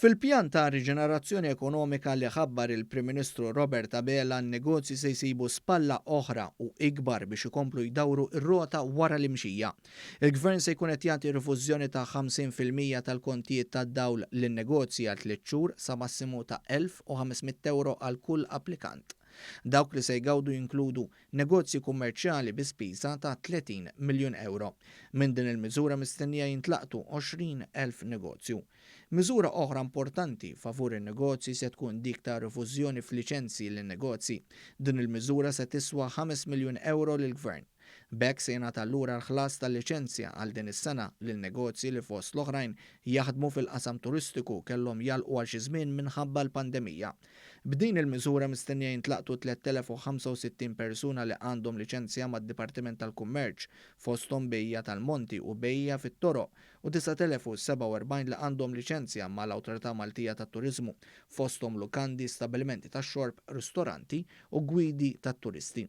Fil-pjan ta' riġenerazzjoni ekonomika li ħabbar il-Prim Ministru Robert Abela n-negozji se jsibu spalla oħra u ikbar biex ikomplu jdawru r-rota wara l-imxija. Il-Gvern se jkun qed jagħti rifużjoni ta' 50% tal-kontijiet tad-dawl lin-negozji għal 3 xhur sa massimu ta' €1,500 għal kull applikant. Dawk li se jgawdu jinkludu negozji kummerċjali bi spiża ta' €30 miljun. Minn din il-miżura mistennija jintlaqtu 20,000 negozju. Miżura oħra importanti favur in-negozji se tkun dik ta' rifużjoni f'liċenzji lin-negozji. Din il-miżura se tiswa €5 miljun lill-Gvern. B'hekk se jingħata lura l-ħlas tal-liċenzja għal din is-sena lil negozji li fost l-oħrajn jaħdmu fil-qasam turistiku kellhom jalqu għal xi żmien minħabba l-pandemija. B'din il-miżura mistennija jintlaqtu 3065 persuna li għandhom liċenzja mad-Dipartiment tal-Kummerċ fosthom bejja tal-Monti u bejja fit-Toroq u 9047 li għandhom liċenzja mal-Awtorità Maltija tat-Turiżmu fosthom lukandi, stabbilimenti tax-xorb, ristoranti u gwidi tat-turisti.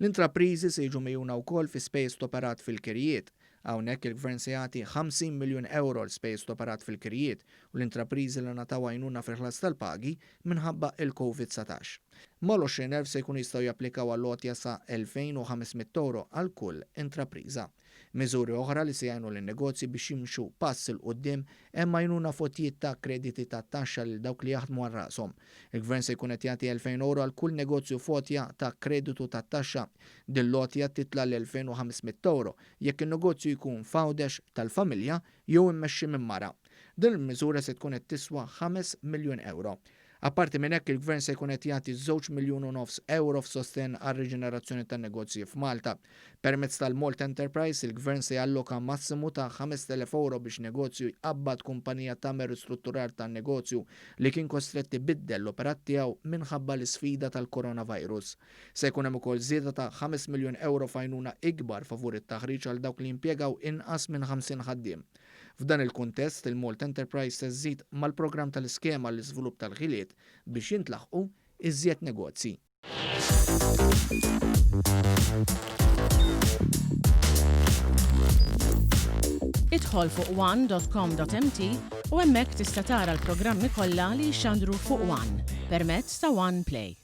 L-intrapriżi se jiġu mejjuna wkoll fi spejjeż operat fil-kirjiet. Hawnhekk il-Gvern se jagħti €50 miljun l-spejjeż operat fil-kirjiet u l-intrapriżi li nataw għajnuna fil-ħlas tal-pagi minħabba il-COVID-19. Mal-20,000 se jkun jistgħu japplikaw għall-lotja sa' €2,500 għal kull intrapriża. Miżuri oħra li se jgħinu lin-negozji biex jimxu pass il qudiem hemm għajnuna fotijiet ta' krediti ta' taxxa lil dawk li jaħdmu għal rashom. Il-Gvern se jkun qed jagħti €2,000 għal kull negozju fotja ta' kreditu ta' taxxa. Din lotja titla' l-€2,500 jekk in-negozju jkun fawdex tal-familja jew immexxi minn mara. Din il-miżura se tkun qed tiswa €5 miljun. Apparti minn hekk il-Gvern se jkun qed jagħti €2.5 miljun f'sostenn għar-riġenerazzjoni tan-negozji f'Malta. Permezz tal-Malta Enterprise il-Gvern se jalloka massimu ta' €5,000 biex negozju jqabbad kumpanija tagħmel ristrutturar tan-negozju li kien kostretti biddel l-operat tiegħu minħabba l-isfida tal-coronavirus. Se jkun hemm ukoll żieda ta' €5 miljun f'għajnuna ikbar favur it-taħriġ għal dawk li jimpjegaw inqas minn 50 ħaddiem. F'dan il-kuntest il-Malta Enterprise se żżid mal-programm tal-iskema l-iżvilupp tal-ħiliet biex jintlaħqu iżjed negozji. Idħol fuq one.com.mt u hemmhekk tista' tara l-programmi kollha li jxandru fuq One permezz ta' One Play.